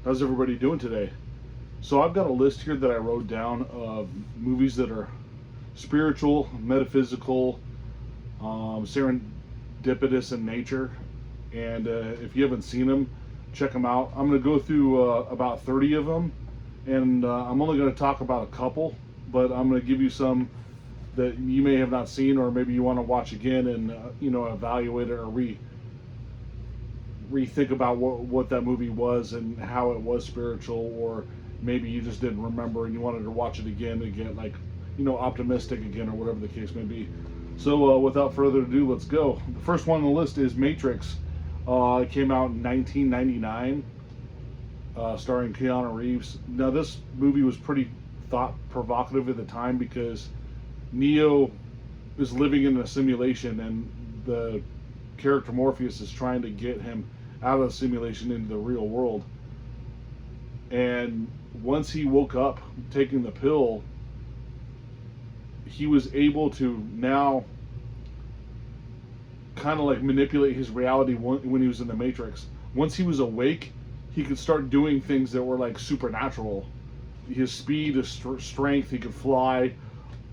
How's everybody doing today? So I've got a list here that I wrote down of movies that are spiritual, metaphysical, serendipitous in nature. And if you haven't seen them, check them out. I'm going to go through about 30 of them, and I'm only going to talk about a couple, but I'm going to give you some that you may have not seen, or maybe you want to watch again and evaluate it or rethink about what that movie was and how it was spiritual, or maybe you just didn't remember and you wanted to watch it again to get optimistic again, or whatever the case may be. So without further ado, let's go. The first one on the list is Matrix. It came out in 1999, starring Keanu Reeves. Now this movie was pretty thought provocative at the time because Neo is living in a simulation, and the character Morpheus is trying to get him out of the simulation into the real world. And once he woke up taking the pill, he was able to now kind of like manipulate his reality when he was in the Matrix. Once he was awake, he could start doing things that were like supernatural. His speed, his strength, he could fly,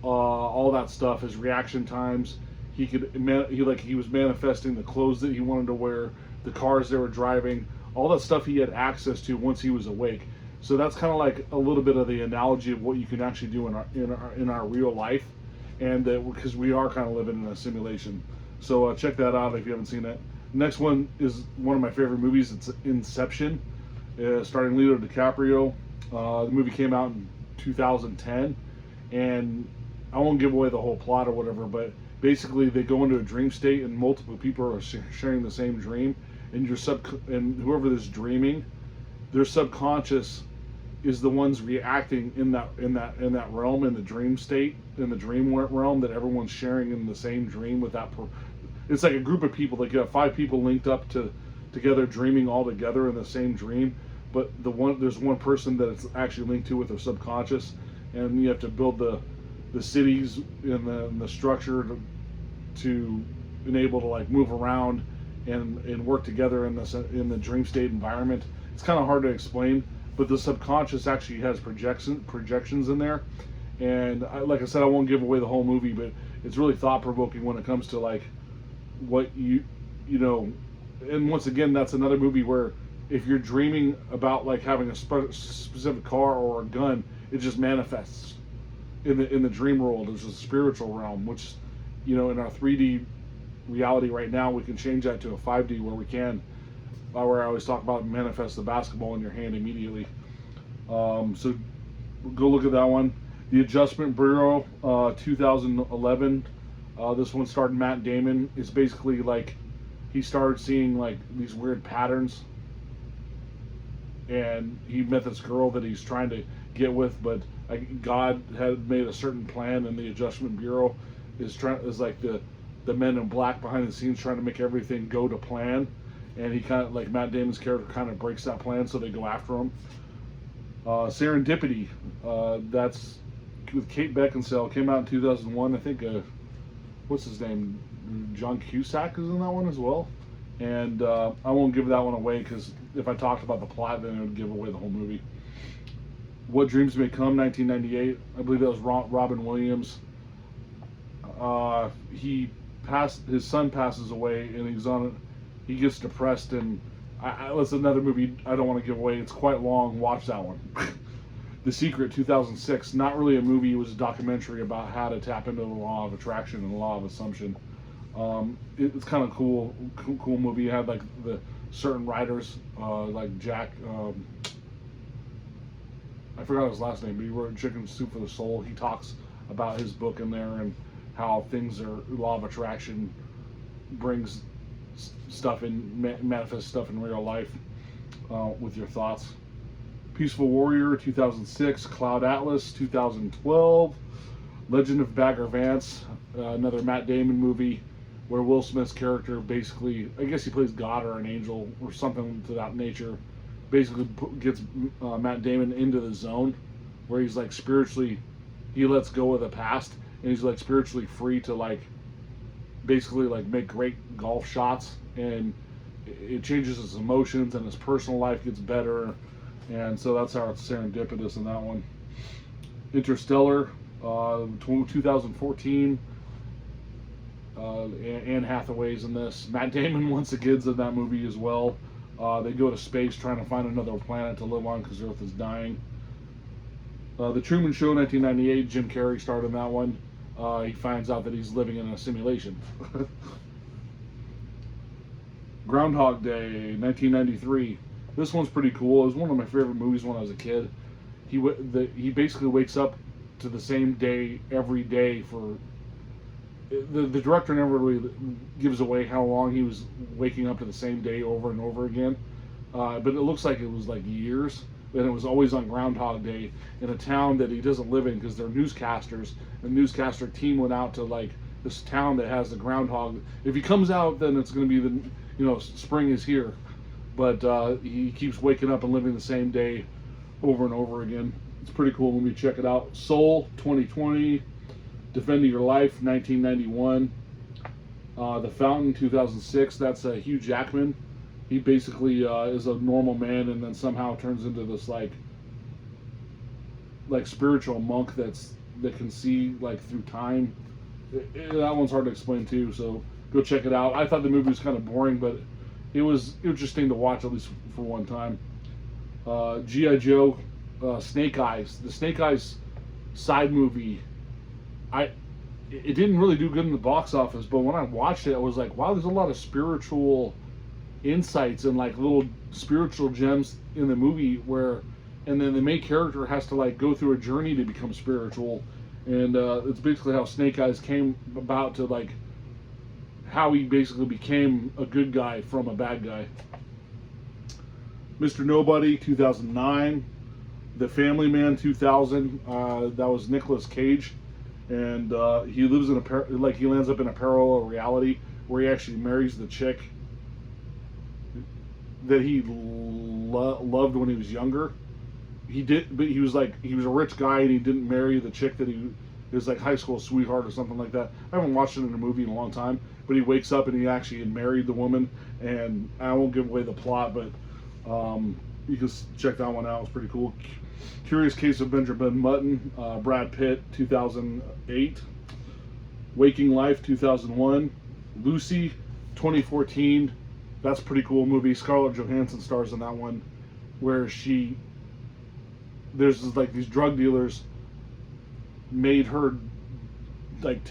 all that stuff. His reaction times, he was manifesting the clothes that he wanted to wear, the cars they were driving, all that stuff he had access to once he was awake. So that's kind of like a little bit of the analogy of what you can actually do in our real life, and because we are kind of living in a simulation. So check that out if you haven't seen it. Next one is one of my favorite movies. It's Inception, starring Leonardo DiCaprio. The movie came out in 2010, and I won't give away the whole plot or whatever, but basically they go into a dream state and multiple people are sharing the same dream, and and whoever is dreaming, their subconscious is the ones reacting in that realm, in the dream state, in the dream realm, that everyone's sharing in the same dream with that. It's like a group of people. Like you have 5 people linked up together, dreaming all together in the same dream, but there's one person that it's actually linked to with their subconscious, and you have to build the cities and the structure to enable to like move around and work together in the dream state environment. It's kind of hard to explain, but the subconscious actually has projections in there. And like I said, I won't give away the whole movie, but it's really thought provoking when it comes to like what you know. And once again, that's another movie where if you're dreaming about like having a specific car or a gun, it just manifests in the dream world. There's a spiritual realm, which in our 3D reality right now, we can change that to a 5D where we can. Where I always talk about manifest the basketball in your hand immediately. So go look at that one. The Adjustment Bureau, 2011. This one starred Matt Damon. It's basically like he started seeing like these weird patterns, and he met this girl that he's trying to get with, but God had made a certain plan, and the Adjustment Bureau is like the men in black behind the scenes trying to make everything go to plan. And he kind of, like Matt Damon's character, kind of breaks that plan, so they go after him. Serendipity, that's with Kate Beckinsale, came out in 2001. I think, what's his name? John Cusack is in that one as well. And I won't give that one away, because if I talked about the plot, then it would give away the whole movie. What Dreams May Come, 1998. I believe that was Robin Williams. His son passes away, and he gets depressed, and that's another movie I don't want to give away. It's quite long. Watch that one. The Secret, 2006. Not really a movie. It was a documentary about how to tap into the law of attraction and the law of assumption. It's kind of cool movie. It had like the certain writers, like Jack. I forgot his last name, but he wrote Chicken Soup for the Soul. He talks about his book in there and how law of attraction brings stuff manifest stuff in real life with your thoughts. Peaceful Warrior, 2006. Cloud Atlas, 2012. Legend of Bagger Vance, another Matt Damon movie where Will Smith's character basically, I guess he plays God or an angel or something to that nature, basically gets Matt Damon into the zone where he's like spiritually, he lets go of the past, and he's like spiritually free to like basically like make great golf shots, and it changes his emotions, and his personal life gets better. and so that's how it's serendipitous in that one. Interstellar, 2014. Anne Hathaway's in this. Matt Damon once again's in that movie as well. They go to space trying to find another planet to live on because Earth is dying. The Truman Show, 1998. Jim Carrey starred in that one. He finds out that he's living in a simulation. Groundhog Day, 1993. This one's pretty cool. It was one of my favorite movies when I was a kid. He basically wakes up to the same day every day for. The director never really gives away how long he was waking up to the same day over and over again, but it looks like it was like years. And it was always on Groundhog Day in a town that he doesn't live in because they're newscasters. And the newscaster team went out to like this town that has the groundhog. If he comes out, then it's going to be spring is here. But he keeps waking up and living the same day over and over again. It's pretty cool movie. Check it out. Soul, 2020. Defending Your Life, 1991. The Fountain, 2006. That's Hugh Jackman. He basically is a normal man and then somehow turns into this like spiritual monk that can see like through time. That one's hard to explain too, so go check it out. I thought the movie was kind of boring, but it was interesting to watch, at least for one time. G.I. Joe, Snake Eyes. The Snake Eyes side movie, it didn't really do good in the box office, but when I watched it, I was like, wow, there's a lot of spiritual insights and like little spiritual gems in the movie and then the main character has to like go through a journey to become spiritual, and it's basically how Snake Eyes came about to like how he basically became a good guy from a bad guy. Mr. Nobody, 2009. The Family Man, 2000. That was Nicolas Cage, and he lives in he lands up in a parallel reality where he actually marries the chick that he loved when he was younger. But he was a rich guy and he didn't marry the chick that he was like high school sweetheart or something like that. I haven't watched it in a movie in a long time, but he wakes up and he actually had married the woman, and I won't give away the plot, but you can check that one out. It's pretty cool. Curious Case of Benjamin Button, Brad Pitt, 2008. Waking Life, 2001. Lucy, 2014. That's a pretty cool movie. Scarlett Johansson stars in that one, where there's like these drug dealers made her like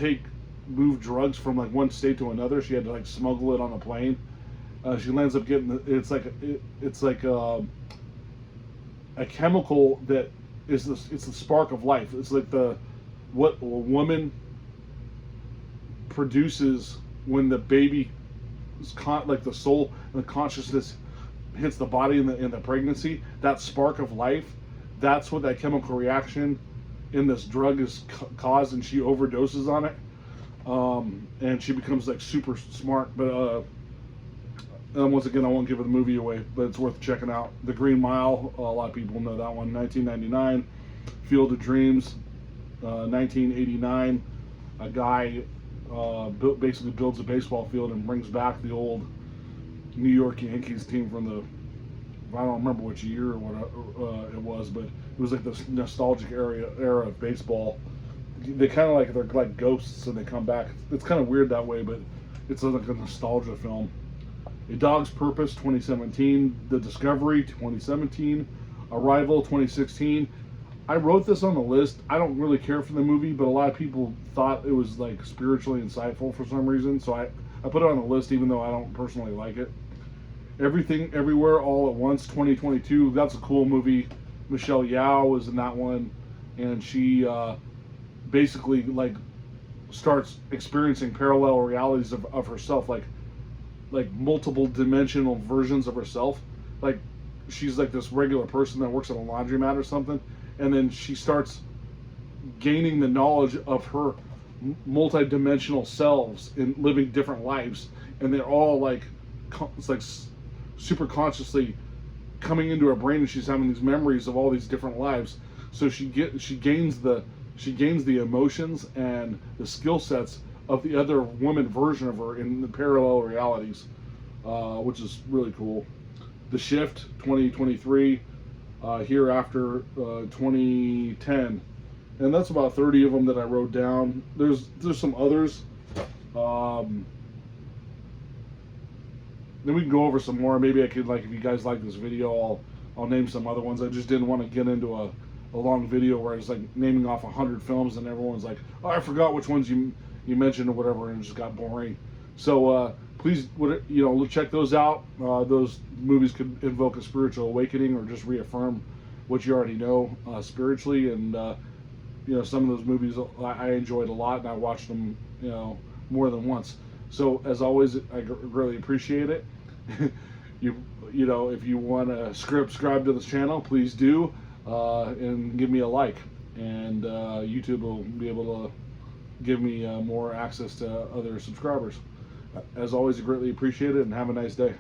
move drugs from like one state to another. She had to like smuggle it on a plane. She lands up getting it's like a chemical that it's the spark of life. It's like what a woman produces when the baby like the soul and the consciousness hits the body in the pregnancy. That spark of life, that's what that chemical reaction in this drug is caused, and she overdoses on it, and she becomes like super smart. But once again, I won't give the movie away, but it's worth checking out. The Green Mile, a lot of people know that one. 1999. Field of Dreams, 1989. A guy basically builds a baseball field and brings back the old New York Yankees team from I don't remember which year or what it was, but it was like this nostalgic era of baseball. They kind of they're like ghosts and they come back. It's kind of weird that way, but it's like a nostalgia film. A Dog's Purpose, 2017. The Discovery, 2017. Arrival, 2016. I wrote this on the list. I don't really care for the movie, but a lot of people thought it was like spiritually insightful for some reason, so I put it on the list even though I don't personally like it. Everything Everywhere All at Once, 2022. That's a cool movie. Michelle Yeoh was in that one, and she basically like starts experiencing parallel realities of herself, like multiple dimensional versions of herself. Like she's like this regular person that works at a laundromat or something, and then she starts gaining the knowledge of her multi-dimensional selves and living different lives, and they're all like it's like super consciously coming into her brain, and she's having these memories of all these different lives. So she gains the emotions and the skill sets of the other woman version of her in the parallel realities, which is really cool. The Shift, 2023. here after 2010, and that's about 30 of them that I wrote down. There's some others. Then we can go over some more. Maybe I could, like, if you guys like this video, I'll name some other ones. I just didn't want to get into a long video where it's like naming off 100 films and everyone's like, oh, I forgot which ones you mentioned or whatever, and it just got boring. So please, check those out. Those movies could invoke a spiritual awakening or just reaffirm what you already know spiritually. And some of those movies I enjoyed a lot, and I watched them more than once. So as always, I really appreciate it. If you want to subscribe to this channel, please do, and give me a like, and YouTube will be able to give me more access to other subscribers. As always, I greatly appreciate it, and have a nice day.